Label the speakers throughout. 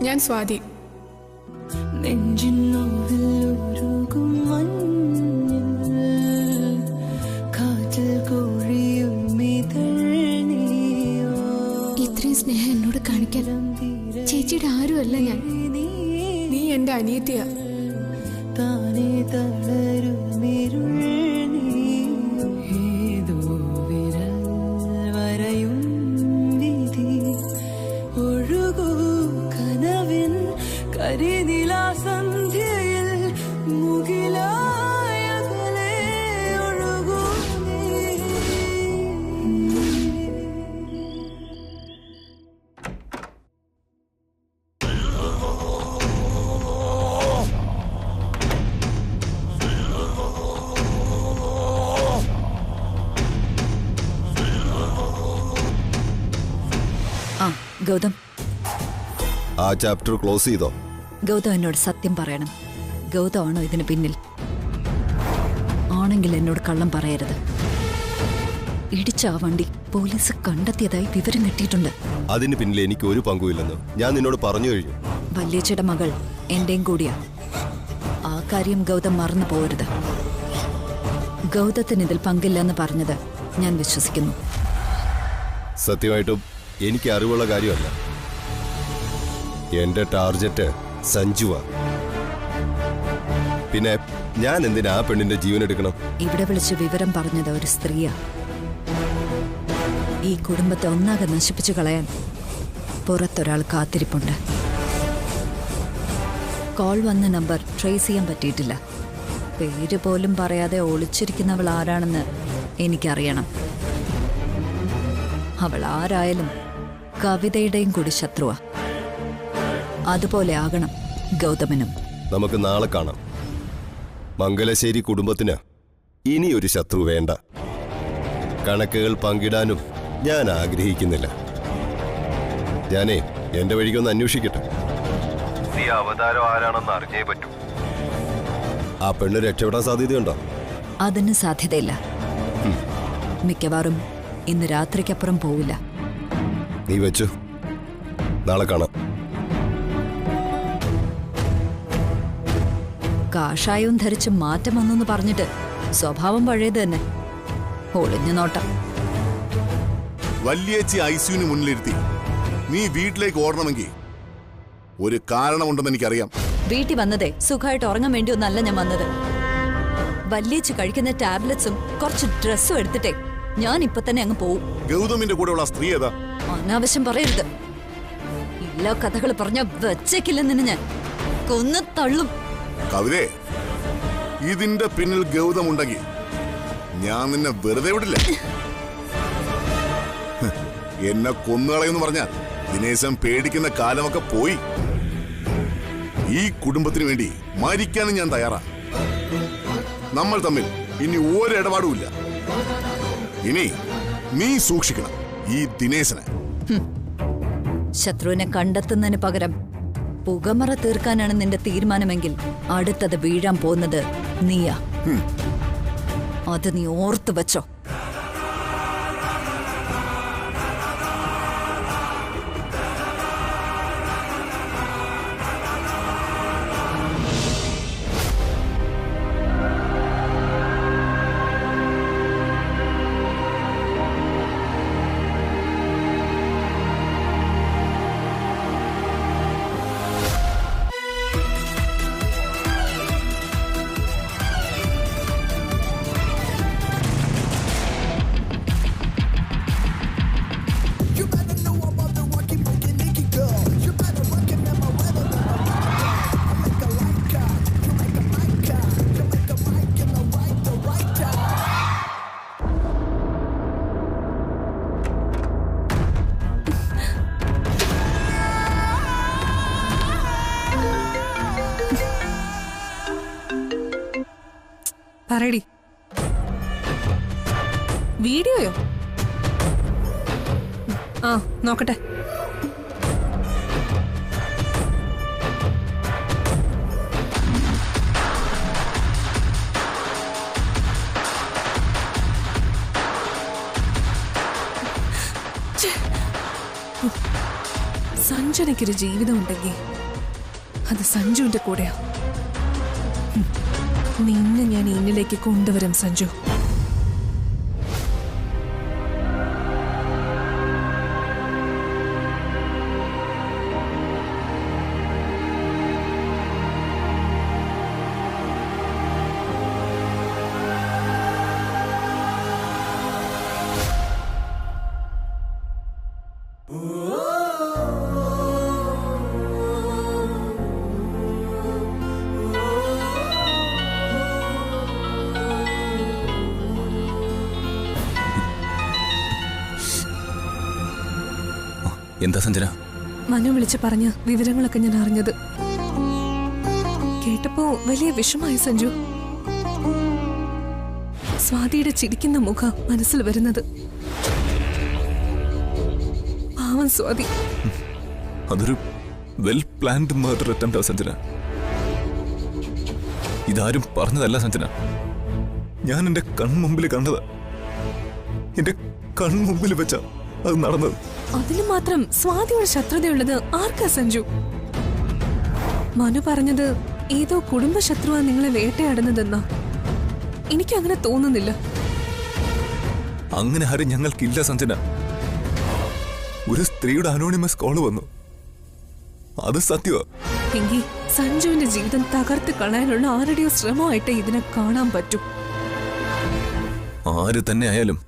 Speaker 1: ഞാൻ സ്വാതി.
Speaker 2: ഇത്രയും സ്നേഹം എന്നോട് കാണിക്കാൻ ചേച്ചിയുടെ ആരുമല്ല ഞാൻ.
Speaker 1: നീ എന്റെ അനിയത്തിയാ.
Speaker 3: താനേ തളരുമിരുൾ ഏതോ വിരൽ വരയും വിധി ഒഴുകൂ കനവിൻ കരിനിലാ സന്ധ്യയിൽ മുകിലായ അകലെ ഒഴുകൂ നീ.
Speaker 4: ഗൗതം,
Speaker 5: ആ ചാപ്റ്റർ ക്ലോസ് ചെയ്തോ?
Speaker 4: ഗൗതം എന്നോട് സത്യം പറയണം. ഗൗതമാണോ ഇതിന് പിന്നിൽ? ആണെങ്കിൽ എന്നോട് കള്ളം പറയരുത്. ഇടിച്ച ആ വണ്ടി പോലീസ് കണ്ടെത്തിയതായി വിവരം കിട്ടിയിട്ടുണ്ട്.
Speaker 5: അതിന് പിന്നിൽ എനിക്ക് ഒരു പങ്കുമില്ലെന്ന് ഞാൻ നിന്നോട് പറഞ്ഞു കഴിഞ്ഞു.
Speaker 4: വല്യേച്ചിയുടെ മകൾ എന്റെയും കൂടിയാ. ആ കാര്യം ഗൗതം മറന്നു പോകരുത്. ഗൗതത്തിന് ഇതിൽ പങ്കില്ലെന്ന് പറഞ്ഞത് ഞാൻ വിശ്വസിക്കുന്നു.
Speaker 5: സത്യമായിട്ടും എനിക്ക് അറിവുള്ള കാര്യമല്ല. എന്റെ ടാർജറ്റ് സഞ്ജുവാ. പിന്നെ ഞാൻ എന്തിനാ ആ പെണ്ണിന്റെ ജീവൻ എടുക്കണം?
Speaker 4: ഇവിടെ വിളിച്ച് വിവരം പറഞ്ഞത് ഒരു സ്ത്രീയാ. ഈ കുടുംബത്തെ ഒന്നാകെ നശിപ്പിച്ചു കളയാൻ പുറത്തൊരാൾ കാത്തിരിപ്പുണ്ട്. കോൾ വന്ന നമ്പർ ട്രേസ് ചെയ്യാൻ പറ്റിയിട്ടില്ല. പേര് പോലും പറയാതെ ഒളിച്ചിരിക്കുന്നവൾ ആരാണെന്ന് എനിക്കറിയണം. അവൾ ആരായാലും കവിതയുടെയും കൂടി ശത്രുവാ. അതുപോലെ ആകണം ഗൗതമനും.
Speaker 5: നമുക്ക് നാളെ കാണാം. മംഗലശ്ശേരി കുടുംബത്തിന് ഇനി ഒരു ശത്രു വേണ്ട. കണക്കുകൾ പങ്കിടാനും ഞാൻ ആഗ്രഹിക്കുന്നില്ല. ഞാനേ എന്റെ വഴിക്കൊന്ന് അന്വേഷിക്കട്ടെ. ഈ അവതാരം ആരാണെന്ന് അറിഞ്ഞേ പറ്റൂ. ആ പെണ്ണ് രക്ഷപ്പെടാൻ സാധ്യതയുണ്ടോ?
Speaker 4: അതിന് സാധ്യതയില്ല. മിക്കവാറും ഇന്ന് രാത്രിക്കപ്പുറം പോവില്ല.
Speaker 5: നീ വെച്ചു, നാളെ കാണാം.
Speaker 4: കാഷായവും ധരിച്ച് മാറ്റം വന്നെന്ന് പറഞ്ഞിട്ട് സ്വഭാവം പഴയത് തന്നെ. ഒളിഞ്ഞു നോട്ടം.
Speaker 6: വല്യേച്ചി ഐസിയുന് മുന്നിലിരുത്തി നീ വീട്ടിലേക്ക് ഓടണമെങ്കിൽ ഒരു കാരണമുണ്ടെന്ന് എനിക്കറിയാം.
Speaker 4: വീട്ടിൽ വന്നതേ സുഖമായിട്ട് ഉറങ്ങാൻ വേണ്ടി ഒന്നല്ല ഞാൻ വന്നത്. വല്യേച്ചി കഴിക്കുന്ന ടാബ്ലറ്റ്സും കുറച്ച് ഡ്രസ്സും എടുത്തിട്ടേ ഞാൻ ഇപ്പൊ തന്നെ അങ്ങ് പോവും.
Speaker 6: ഗൗതമിന്റെ കൂടെയുള്ള സ്ത്രീ ഏതാ?
Speaker 4: അനാവശ്യം പറയരുത്. എല്ലാ കഥകൾ പറഞ്ഞ വെച്ചേക്കില്ലെന്ന് ഞാൻ കൊന്നു തള്ളും.
Speaker 6: കവിതേ, ഇതിന്റെ പിന്നിൽ ഗൗതം ഉണ്ടെങ്കിൽ ഞാൻ നിന്നെ വെറുതെ വിടില്ല. എന്നെ കൊന്നുകളയെന്ന് പറഞ്ഞാൽ ദിനേശൻ പേടിക്കുന്ന കാലമൊക്കെ പോയി. ഈ കുടുംബത്തിന് വേണ്ടി മരിക്കാനും ഞാൻ തയ്യാറാ. നമ്മൾ തമ്മിൽ ഇനി ഒരിടപാടുമില്ല. ഇനി നീ സൂക്ഷിക്കണം ഈ ദിനേശനെ.
Speaker 4: ശത്രുവിനെ കണ്ടെത്തുന്നതിന് പകരം പുകമറ തീർക്കാനാണ് നിന്റെ തീരുമാനമെങ്കിൽ അടുത്തത് വീഴാൻ പോകുന്നത് നീയാ. അത് നീ ഓർത്തു വെച്ചോ.
Speaker 7: പറയടി. വീഡിയോയോ? ആ നോക്കട്ടെ. സഞ്ജനയ്ക്കൊരു ജീവിതം ഉണ്ടെങ്കിൽ അത് സഞ്ജുവിന്റെ കൂടെയാ. നിന്നെ ഞാൻ എന്നിലേക്ക് കൊണ്ടുവരും സഞ്ജു.
Speaker 8: എന്താ സഞ്ജന?
Speaker 7: മനു വിളിച്ച് പറഞ്ഞ വിവരങ്ങളൊക്കെ ഞാൻ അറിഞ്ഞത് കേട്ടപ്പോ വലിയ വിഷമായി സഞ്ജു. സ്വാതിയുടെ ചിരിക്കുന്ന മുഖം മനസ്സിൽ വരുന്നത്. പാവം സ്വാതി.
Speaker 8: അതൊരു വെൽ പ്ലാൻഡ് മർഡർ അറ്റംപ്റ്റാ സഞ്ജന. ഇതാരും പറഞ്ഞതല്ല സഞ്ജന. ഞാൻ എന്റെ കൺമുമ്പിൽ കണ്ടതാ. എന്റെ കൺമുമ്പിൽ വെച്ചാ അത് നടന്നത്.
Speaker 7: അതിന് മാത്രം സ്വാതിയുടെ ശത്രുതയുള്ളത് ആർക്കാ സഞ്ജു? മനു പറഞ്ഞത് ഏതോ കുടുംബ ശത്രുവാ നിങ്ങളെ വേട്ടയാടുന്നതെന്നാ. എനിക്ക് അങ്ങനെ തോന്നുന്നില്ല.
Speaker 8: അങ്ങനെ ആരും ഞങ്ങൾക്കില്ല സഞ്ജന. ഒരു സ്ത്രീയുടെ അനോണിമസ് കോള് വന്നു, അത് സത്യമാ.
Speaker 7: എങ്കിൽ സഞ്ജുവിന്റെ ജീവിതം തകർത്ത് കളയാനുള്ള ആരുടെയോ ശ്രമമായിട്ട് ഇതിനെ കാണാൻ പറ്റും.
Speaker 8: ആര് തന്നെ ആയാലും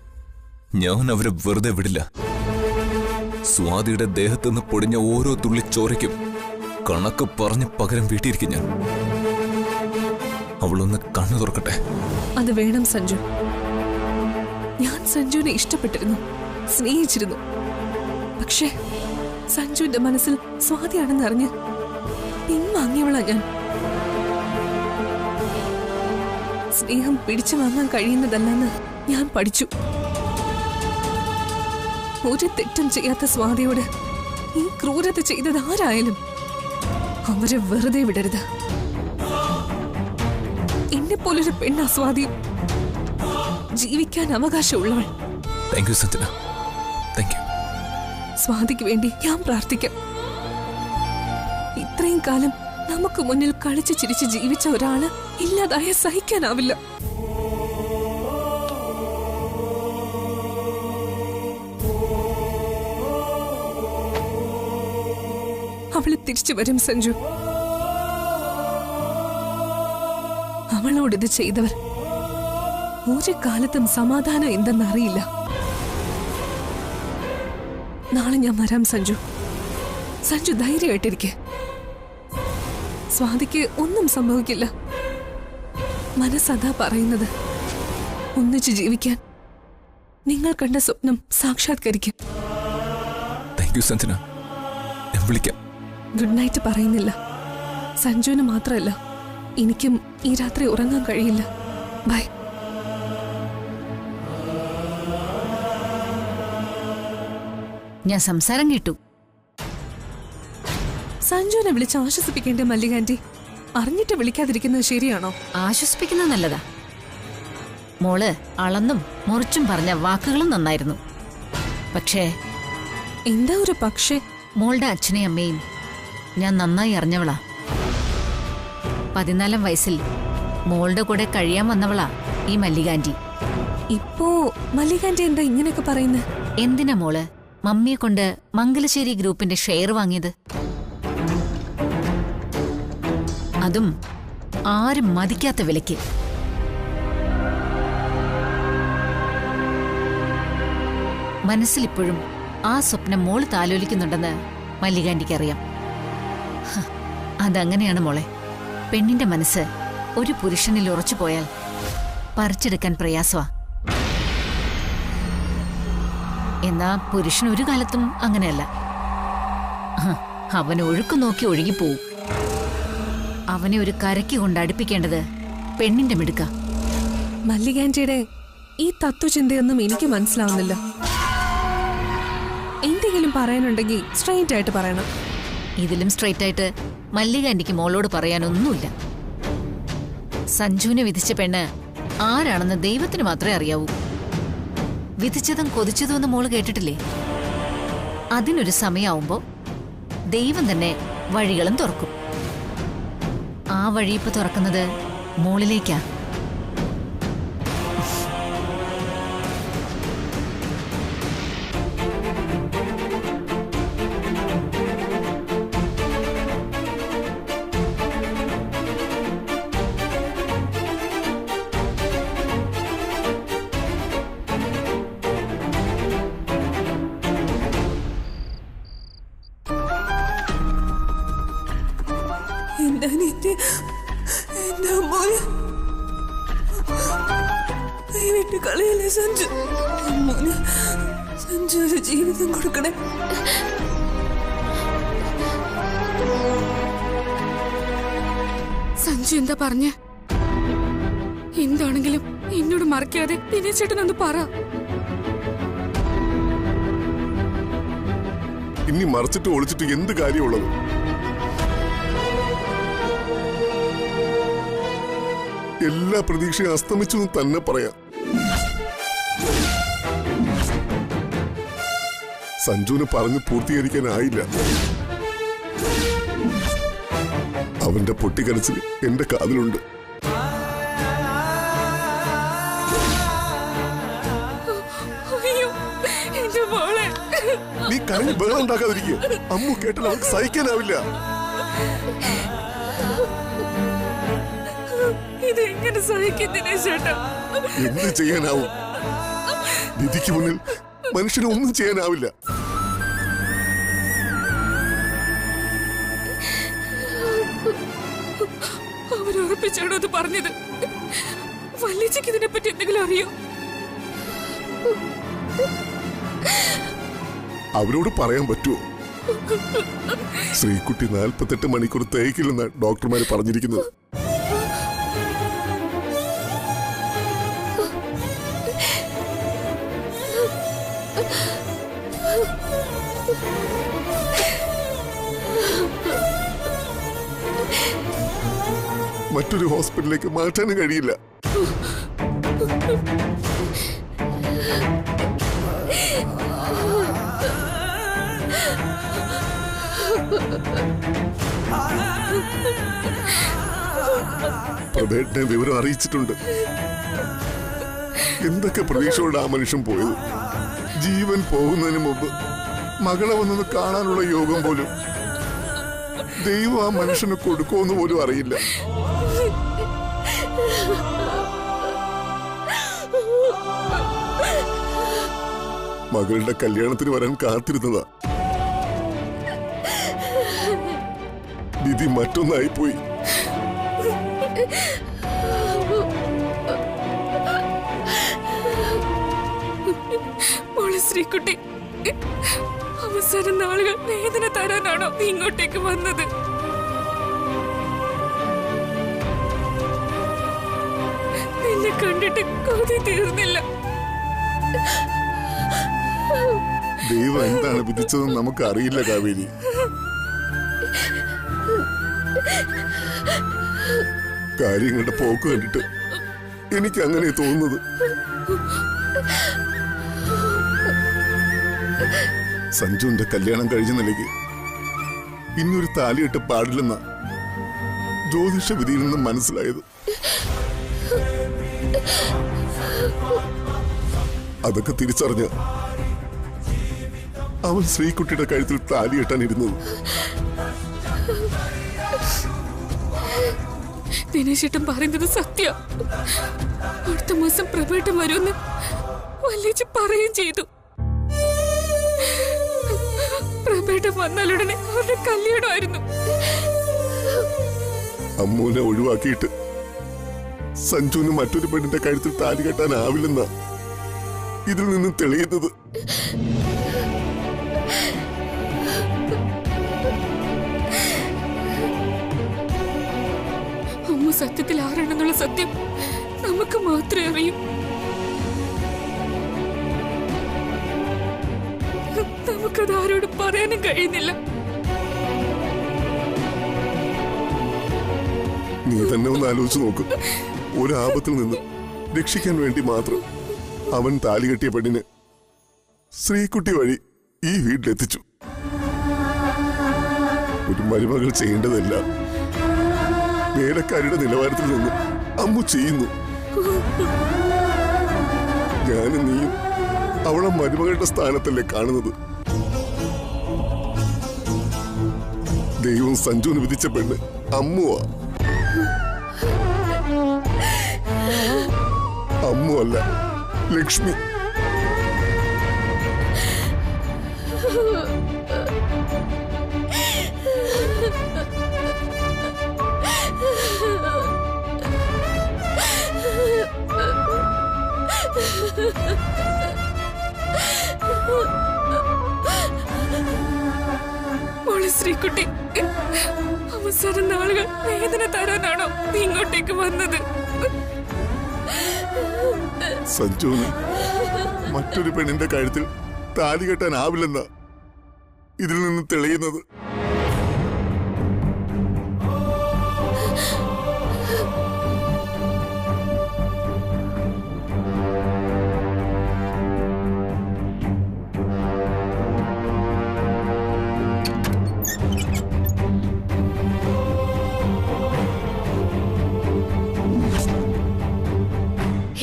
Speaker 8: ഞാൻ അവരെ വെറുതെ വിടില്ല. സ്വാതിയുടെ ദേഹത്തുനിന്ന് പൊടിഞ്ഞ ഓരോ തുള്ളി ചോരയ്ക്കും കണക്ക് പറഞ്ഞ് പകരം വീട്ടിയിരിക്കും ഞാൻ. അവളൊന്ന് കണ്ണു തുറക്കട്ടെ.
Speaker 7: അത് വേണം സഞ്ജു. ഞാൻ സഞ്ജുവിനെ ഇഷ്ടപ്പെട്ടിരുന്നു, സ്നേഹിച്ചിരുന്നു. പക്ഷേ സഞ്ജുവിന്റെ മനസ്സിൽ സ്വാതിയാണെന്ന് അറിഞ്ഞ് പിൻവാങ്ങിയവളാ ഞാൻ. സ്നേഹം പിടിച്ചു വാങ്ങാൻ കഴിയുന്നതല്ലെന്ന് ഞാൻ പഠിച്ചു. ഒരു തെറ്റും ചെയ്യാത്ത സ്വാതിയോട് ഈ ക്രൂരത ചെയ്തത് ആരായാലും അവരെ വെറുതെ വിടരുത്. എന്നെ പോലൊരു പെണ്ണാ സ്വാതി. ജീവിക്കാൻ അവകാശമുള്ളവൾ.
Speaker 8: Thank you Sanjana, thank you.
Speaker 7: സ്വാതിക്ക് വേണ്ടി ഞാൻ പ്രാർത്ഥിക്കാം. ഇത്രയും കാലം നമുക്ക് മുന്നിൽ കളിച്ച് ചിരിച്ച് ജീവിച്ച ഒരാള് ഇല്ലാതായ സഹിക്കാനാവില്ല. അവള് തിരിച്ചു വരും സഞ്ജു. അവളോട് ഇത് ചെയ്തവർ ഒരു കാലത്തും സമാധാനം എന്തെന്നറിയില്ല. നാളെ ഞാൻ വരാം സഞ്ജു. സഞ്ജു ധൈര്യമായിട്ടിരിക്കെ. സ്വാതിക്ക് ഒന്നും സംഭവിക്കില്ല. മനസ്സതാ പറയുന്നത്. ഒന്നിച്ചു ജീവിക്കാൻ നിങ്ങൾ കണ്ട സ്വപ്നം സാക്ഷാത്കരിക്കും.
Speaker 8: Thank you Sanjana. ഞാൻ വിളിക്കാം.
Speaker 7: ഗുഡ് നൈറ്റ് പറയുന്നില്ല. സഞ്ജുവിന് മാത്രമല്ല, എനിക്കും ഈ രാത്രി ഉറങ്ങാൻ കഴിയില്ല. ബൈ.
Speaker 4: ഞാൻ സംസാരം കേട്ടു.
Speaker 7: സഞ്ജുവിനെ വിളിച്ച് ആശ്വസിപ്പിക്കേണ്ട മല്ലികാന്റി. അറിഞ്ഞിട്ട് വിളിക്കാതിരിക്കുന്നത് ശരിയാണോ?
Speaker 4: ആശ്വസിക്കുന്നത് നല്ലതാ. മോള് അളന്നും മുറിച്ചും പറഞ്ഞ വാക്കുകളും നന്നായിരുന്നു. പക്ഷേ
Speaker 7: എന്താ ഒരു പക്ഷേ?
Speaker 4: മോളുടെ അച്ഛനെയും അമ്മയും ഞാൻ നന്നായി അറിഞ്ഞവളാ. 14 വയസ്സിൽ മോളുടെ കൂടെ കഴിയാൻ വന്നവളാ ഈ മല്ലികാന്റി.
Speaker 7: ഇപ്പോ മല്ലികാന്റി എന്താ ഇങ്ങനെയൊക്കെ പറയുന്നത്?
Speaker 4: എന്തിനാ മോള് മമ്മിയെ കൊണ്ട് മംഗലശ്ശേരി ഗ്രൂപ്പിന്റെ ഷെയർ വാങ്ങിയത്? അതും ആരും മതിക്കാത്ത വിലയ്ക്ക്. മനസ്സിലിപ്പോഴും ആ സ്വപ്നം മോള് താലോലിക്കുന്നുണ്ടെന്ന് മല്ലികാന്റിക്കറിയാം. അതങ്ങനെയാണ് മോളെ. പെണ്ണിന്റെ മനസ്സ് ഒരു പുരുഷനിൽ ഉറച്ചുപോയാൽ പറിച്ചെടുക്കാൻ പ്രയാസമാ. എന്നാ പുരുഷൻ ഒരു കാലത്തും അങ്ങനെയല്ല. അവൻ ഒഴുക്ക് നോക്കി ഒഴുകിപ്പോവും. അവനെ ഒരു കരയ്ക്ക് കൊണ്ട് അടുപ്പിക്കേണ്ടത് പെണ്ണിന്റെ മിടുക്ക.
Speaker 7: മല്ലികാന്റിയുടെ ഈ തത്വചിന്തയൊന്നും എനിക്ക് മനസ്സിലാവുന്നില്ല. എന്തെങ്കിലും പറയാനുണ്ടെങ്കിൽ സ്ട്രെയിറ്റ് ആയിട്ട് പറയണം.
Speaker 9: ഇതിലും സ്ട്രെയിറ്റ് ആയിട്ട് മല്ലികാന്റിക്ക് മോളോട് പറയാനൊന്നുമില്ല. സഞ്ജുവിനെ വിധിച്ച പെണ്ണ് ആരാണെന്ന് ദൈവത്തിന് മാത്രമേ അറിയാവൂ. വിധിച്ചതും കൊതിച്ചതും എന്ന് മോള് കേട്ടിട്ടില്ലേ? അതിനൊരു സമയമാവുമ്പോ ദൈവം തന്നെ വഴികളും തുറക്കും. ആ വഴി ഇപ്പൊ തുറക്കുന്നത് മോളിലേക്കാ.
Speaker 3: എന്റെ അനിയത്തി, എന്റെ അമ്മോന് കൈവിട്ട് കളയല്ലേ സഞ്ജു. അമ്മോന് സഞ്ജു ഒരു ജീവിതം കൊടുക്കണേ.
Speaker 1: സഞ്ജു എന്താ പറഞ്ഞ? എന്താണെങ്കിലും എന്നോട് മറക്കാതെ ദിനേശേട്ടനൊന്ന് പറ.
Speaker 6: ഇനി മറച്ചിട്ട് ഒളിച്ചിട്ട് എന്ത് കാര്യമുള്ളത്? എല്ലാ പ്രതീക്ഷയും അസ്തമിച്ചു എന്ന് തന്നെ പറയാം. സഞ്ജുവിന് പറഞ്ഞു പൂർത്തീകരിക്കാനായില്ല. അവന്റെ പൊട്ടിക്കരച്ചിൽ എന്റെ കാതിലുണ്ട്. നീ കരഞ്ഞ് ബഹളം ഉണ്ടാക്കാതിരിക്കുക. അമ്മു കേട്ടാൽ അവർക്ക് സഹിക്കാനാവില്ല.
Speaker 1: ഇതെങ്ങനെ സഹിക്കും ദിനേശേട്ടാ?
Speaker 6: എന്ത് ചെയ്യാനാവും? വിധിക്ക് മുന്നിൽ മനുഷ്യന് ഒന്നും ചെയ്യാനാവില്ല.
Speaker 1: അവരുറപ്പിച്ചാണോ അത് പറഞ്ഞത്? വല്ലിച്ചയ്ക്ക് ഇതിനെപ്പറ്റി എന്തെങ്കിലും അറിയോ?
Speaker 6: അവരോട് പറയാൻ പറ്റുമോ? ശ്രീകുട്ടി 48 മണിക്കൂർ തേക്കില്ലെന്ന് ഡോക്ടർമാര് പറഞ്ഞിരിക്കുന്നത്. മറ്റൊരു ഹോസ്പിറ്റലിലേക്ക് മാറ്റാനും കഴിയില്ല. പ്രഭേട്ടനെ വിവരം അറിയിച്ചിട്ടുണ്ട്. എന്തൊക്കെ പ്രതീക്ഷയോടെ ആ മനുഷ്യൻ പോയത്. ജീവൻ പോകുന്നതിന് മുമ്പ് മകളെ വന്നത് കാണാനുള്ള യോഗം പോലും ദൈവം ആ മനുഷ്യന് കൊടുക്കുമെന്ന് പോലും അറിയില്ല. മകളുടെ കല്യാണത്തിന് വരാൻ കാത്തിരുന്നതാ. വിധി മറ്റൊന്നായിപ്പോയി.
Speaker 1: ശ്രീകുട്ടി, അവസാന നാളുകൾ വേദന തരാനാണോ നീ ഇങ്ങോട്ടേക്ക് വന്നത്? നിന്നെ കണ്ടിട്ട് കൊതി തീർന്നില്ല.
Speaker 6: ദൈവം എന്താണ് വിധിച്ചതെന്ന് നമുക്ക് അറിയില്ല കാവേരി. കാര്യങ്ങളുടെ പോക്ക് കണ്ടിട്ട് എനിക്ക് അങ്ങനെ തോന്നുന്നത്. സഞ്ജുവിന്റെ കല്യാണം കഴിഞ്ഞ നിലയ്ക്ക് ഇനിയൊരു താലിയിട്ട് പാടില്ലെന്ന ജ്യോതിഷ വിധിയിൽ നിന്നും മനസ്സിലായത്. അതൊക്കെ തിരിച്ചറിഞ്ഞ അവൻ ശ്രീകുട്ടിയുടെ കഴുത്തിൽ താലിയിട്ടാനിരുന്നത്.
Speaker 1: ദിനേശേട്ടൻ പറയുന്നത് സത്യ. അടുത്ത മാസം പ്രഭേട്ടൻ വരുമെന്ന് വല്ലിച്ച് പറയുകയും ചെയ്തു. പ്രഭേട്ടൻ വന്നാലുടനെ അവരുടെ കല്യാണമായിരുന്നു.
Speaker 6: അമ്മൂനെ ഒഴിവാക്കിയിട്ട് സഞ്ജുവിന് മറ്റൊരു പെണ്ണിന്റെ കഴുത്തിൽ താലി കെട്ടാനാവില്ലെന്ന ഇതിൽ നിന്നും തെളിയുന്നത്.
Speaker 1: അമ്മ സത്യത്തിൽ ആരാണെന്നുള്ള സത്യം നമുക്ക് മാത്രമേ അറിയൂ. നമുക്കത് ആരോട് പറയാനും കഴിയുന്നില്ല.
Speaker 6: നീ തന്നെ ഒന്ന് ആലോചിച്ച് നോക്ക്. ഒരു ആപത്തിൽ നിന്ന് രക്ഷിക്കാൻ വേണ്ടി മാത്രം അവൻ താലി കെട്ടിയ പെണ്ണിന് ശ്രീകുട്ടി വഴി ഈ വീട്ടിലെത്തിച്ചു. ഒരു മരുമകൾ ചെയ്യേണ്ടതല്ല വേലക്കാരുടെ നിലവാരത്തിൽ നിന്ന് അമ്മു ചെയ്യുന്നു. ഞാനും നീയും അവളെ മരുമകളുടെ സ്ഥാനത്തല്ലേ കാണുന്നത്. ദൈവം സഞ്ജുവിന് വിധിച്ച പെണ്ണ് അമ്മുവാ. അമ്മു അല്ല, ലക്ഷ്മി.
Speaker 1: മോളെ ശ്രീകുട്ടി, അവസാന നാളുകൾ വേദന തരാനാണോ നീ ഇങ്ങോട്ടേക്ക് വന്നത്?
Speaker 6: സഞ്ജുവിന് മറ്റൊരു പെണ്ണിന്റെ കഴുത്തിൽ താലി കെട്ടാനാവില്ലെന്ന ഇതിൽ നിന്ന് തെളിയുന്നത്.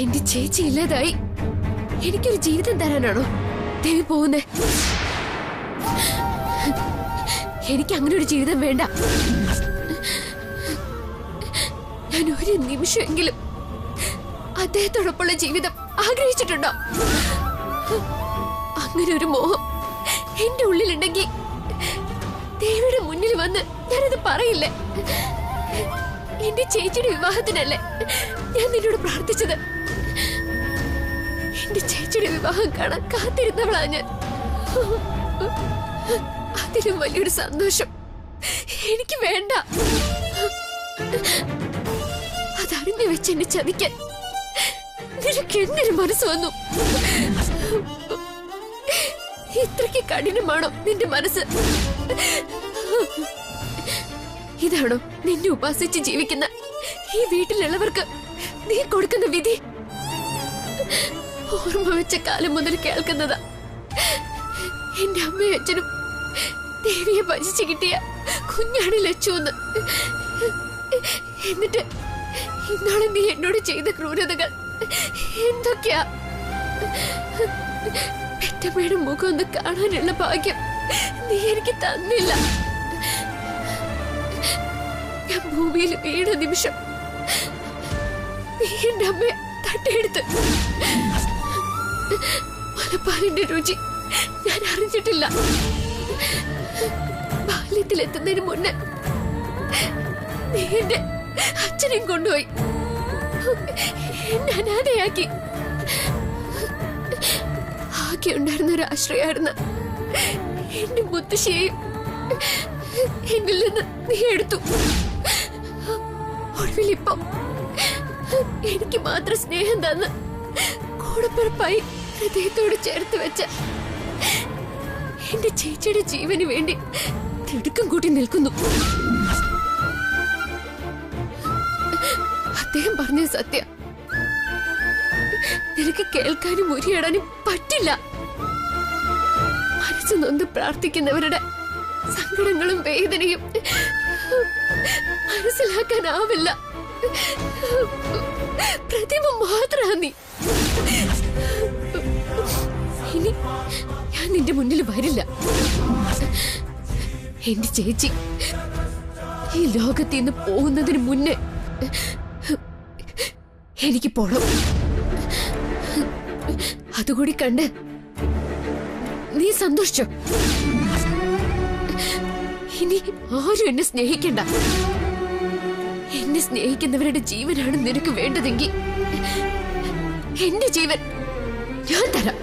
Speaker 2: എന്റെ ചേച്ചി ഇല്ലാതായി എനിക്കൊരു ജീവിതം തരാനാണോ ദേവി പോകുന്നേ? എനിക്ക് അങ്ങനെ ഒരു ജീവിതം വേണ്ട. ഞാൻ ഒരു നിമിഷമെങ്കിലും അദ്ദേഹത്തോടൊപ്പമുള്ള ജീവിതം ആഗ്രഹിച്ചിട്ടുണ്ടോ? അങ്ങനെ ഒരു മോഹം എന്റെ ഉള്ളിലുണ്ടെങ്കിൽ ദേവിയുടെ മുന്നിൽ വന്ന് ഞാനത് പറയില്ലേ? എന്റെ ചേച്ചിയുടെ വിവാഹത്തിനല്ലേ ഞാൻ നിന്നോട് പ്രാർത്ഥിച്ചത്. എന്റെ ചേച്ചിയുടെ വിവാഹം കാണാൻ കാത്തിരുന്നവളാ ഞാൻ. അതിലും വലിയൊരു സന്തോഷം എനിക്ക് വേണ്ട. അതറിഞ്ഞു വെച്ച് എന്നെ ചതിക്കാൻ നിനക്ക് എന്തൊരു മനസ്സ് വന്നു? ഇത്രയ്ക്ക് കഠിനമാണോ നിന്റെ മനസ്സ്? ഇതാണോ നിന്നെ ഉപാസിച്ച് ജീവിക്കുന്ന ഈ വീട്ടിലുള്ളവർക്ക് നീ കൊടുക്കുന്ന വിധി? ഓർമ്മ വെച്ച കാലം മുതൽ കേൾക്കുന്നതാ എന്റെ അമ്മയും അച്ഛനും ദേവിയെ ഭജിച്ചു കിട്ടിയ കുഞ്ഞാണ് ലച്ചുന്ന്. എന്നിട്ട് ഇന്നാളെ നീ എന്നോട് ചെയ്ത ക്രൂരതകൾ എന്തൊക്കെയാ? പെറ്റമ്മയുടെ മുഖം ഒന്ന് കാണാനുള്ള ഭാഗ്യം നീ എനിക്ക് തന്നില്ല. ഞാൻ ഭൂമിയിൽ വീണ നിമിഷം നീ എന്റെ അമ്മയെ തട്ടിയെടുത്ത്. മുലപ്പാലിന്റെ രുചി ഞാൻ അറിഞ്ഞിട്ടില്ല. ബാല്യത്തിലെത്തുന്നതിന് മുന്നേ നീ എന്റെ അച്ഛനെയും കൊണ്ടുപോയി എന്നെ അനാഥയാക്കി. ആകെ ഉണ്ടായിരുന്ന ഒരു ആശ്രയായിരുന്ന എന്റെ മുത്തശ്ശിയെയും എന്നിൽ നിന്ന് നീ എടുത്തു. ഒടുവിലിപ്പോ എനിക്ക് മാത്രം സ്നേഹം തന്ന് കൂടപ്പിറപ്പായി ഹൃദയത്തോട് ചേർത്ത് വെച്ച എന്റെ ചേച്ചിയുടെ ജീവന് വേണ്ടി തിടുക്കം കൂട്ടി നിൽക്കുന്നു. അദ്ദേഹം പറഞ്ഞത് സത്യം. നിനക്ക് കേൾക്കാനും മുരിയിടാനും പറ്റില്ല. മനസ്സ് നൊന്ന് പ്രാർത്ഥിക്കുന്നവരുടെ സങ്കടങ്ങളും വേദനയും മനസ്സിലാക്കാനാവില്ല. പ്രതിമ മാത്രാ നീ. ഇനി ഞാൻ നിന്റെ മുന്നിൽ വരില്ല. എന്റെ ചേച്ചി ഈ ലോകത്തിൽ നിന്ന് പോകുന്നതിന് മുന്നേ എനിക്ക് പോണം. അതുകൂടി കണ്ട് നീ സന്തോഷിച്ചോ? ഇനി ആരും എന്നെ സ്നേഹിക്കണ്ട. എന്നെ സ്നേഹിക്കുന്നവരുടെ ജീവനാണ് നിനക്ക് വേണ്ടതെങ്കിൽ എന്റെ ജീവൻ ഞാൻ തരാം.